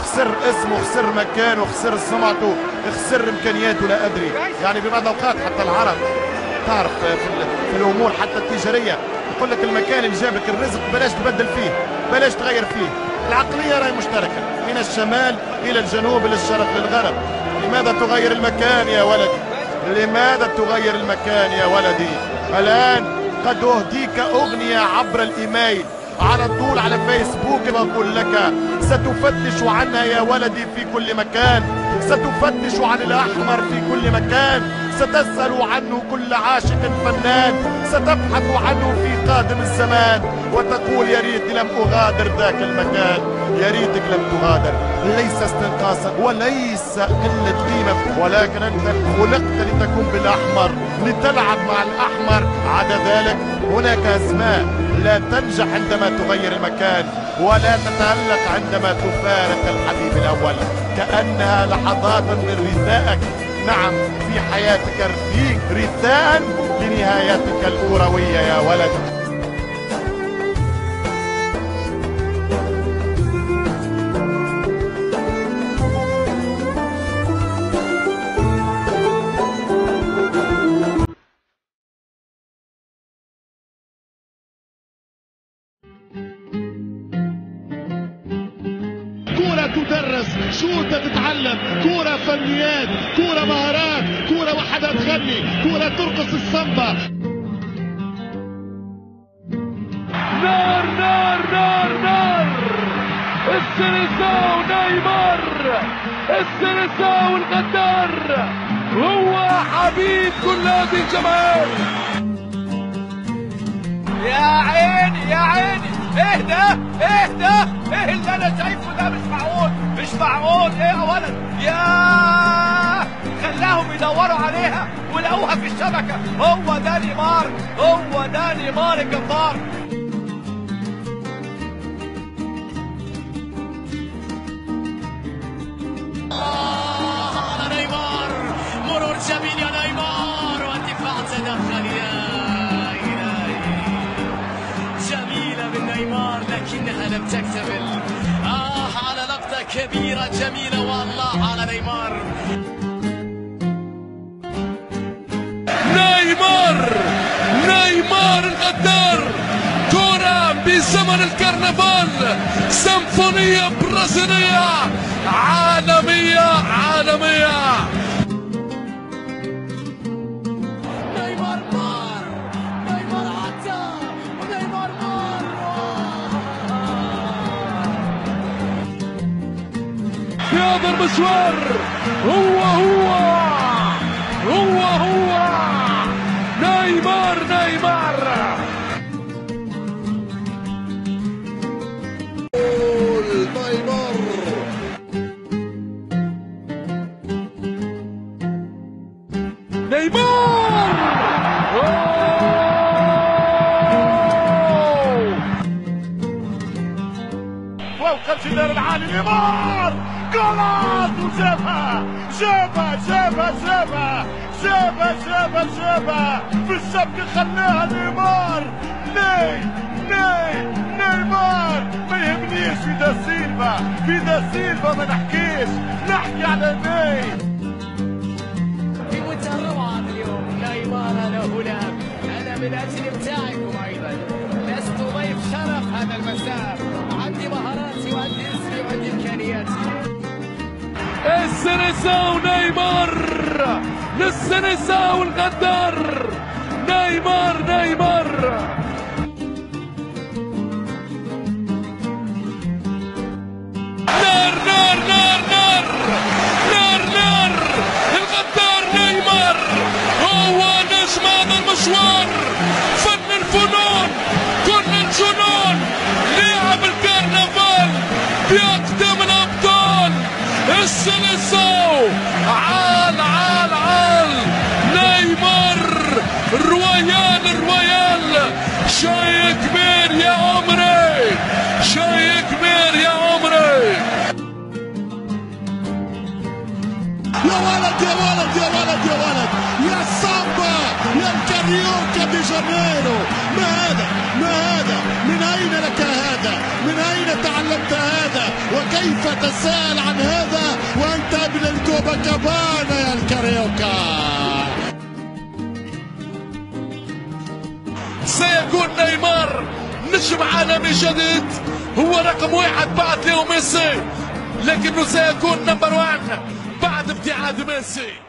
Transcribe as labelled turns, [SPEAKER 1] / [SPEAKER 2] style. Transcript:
[SPEAKER 1] خسر اسمه، خسر مكانه، خسر سمعته، خسر امكانياته. لا ادري يعني ببعض الاوقات حتى العرب تعرف في الامور حتى التجاريه يقول لك المكان اللي جاب لك الرزق بلاش تبدل فيه، بلاش تغير فيه. العقليه راهي مشتركه من الشمال الى الجنوب الى الشرق للغرب. لماذا تغير المكان يا ولدي؟ لماذا تغير المكان يا ولدي؟ الان قد اهديك اغنيه عبر الايميل على طول على فيسبوك، بقول لك ستفتش عنها يا ولدي في كل مكان، ستفتش عن الأحمر في كل مكان، ستسأل عنه كل عاشق فنان، ستبحث عنه في قادم الزمان وتقول يا ريتني لم أغادر ذاك المكان، يا ريتك لم تغادر. ليس استنقاصا وليس قلة قيمة، ولكن أنت خلقت لتكون بالأحمر، لتلعب مع الأحمر. عدا ذلك هناك أسماء لا تنجح عندما تغير المكان، ولا تتألق عندما تفارق الحبيب الأول، كأنها لحظات من رثائك. نعم في حياتك ارثيك رثاء لنهايتك الأوروية يا ولد.
[SPEAKER 2] تدرس، شوطة تتعلم، كورة فنيات، كورة مهارات، كورة وحدها تغني، كورة ترقص السامبا.
[SPEAKER 3] نار نار نار نار، السيليساو نيمار، السيليساو الغدار هو حبيب كل هذه الجماهير.
[SPEAKER 4] يا عيني يا عيني، اهدى اهدى، ايه اللي انا شايفه ده؟ مش معقول مش معقول. ايه يا ولد؟ يا خلاهم يدوروا عليها ولقوها في الشبكه. هو ده نيمار، هو ده نيمار الجبار.
[SPEAKER 5] على نيمار، مرور جميل يا نيمار، والدفاع تدخل. يا جميلة من نيمار لكنها لم تكتمل. على لقطة كبيرة جميلة والله على نيمار.
[SPEAKER 3] نيمار، نيمار الغدار، كرة بزمن الكرنفال، سيمفونية برازيلية عالمية عالمية.
[SPEAKER 5] نيمار مار، نيمار عدى، ونيمار مار.
[SPEAKER 3] في هذا المشوار هو نيمار. نيمار
[SPEAKER 1] فوق الجدار العالي نيمار، جولات وجابها جابها جابها جابها جابها جابها جابها في الشبكة، خلاها نيمار. نيمار ما يهمنيش في دا سيلفا ما نحكيش، نحكي على
[SPEAKER 5] في منتهى الروعة اليوم. نيمار أنا هنا، أنا من أجل إمتاعكم أيضا، لست ضيف شرف هذا المساء، عندي مهاراتي وعندي اسمي وعندي إمكانياتي.
[SPEAKER 3] السيليساو نيمار، للسيليساو الغدار. نيمار نار نار نار نار نار نار، الغدار نيمار هو نجم هذا المشوار، فن الفنون، كل الجنون، لاعب الكرنفال بأقدم الأبطال. السيليساو عال عال عال، نيمار رويال رويال. شيء كبير يا عمري، شيء كبير يا عمري.
[SPEAKER 2] يا ولد يا ولد يا ولد يا ولد، يا سامبا يا الكاريوكا دي جانيرو. ما هذا؟ ما هذا؟ من أين لك هذا؟ من أين تعلمت هذا؟ وكيف تتساءل عن هذا وأنت ابن الكوباكابانا يا الكاريوكا.
[SPEAKER 3] سيكون نيمار نجم عالمي جديد، هو رقم 1 بعد ليو ميسي، لكنه سيكون نمبر 1 بعد ابتعاد ميسي.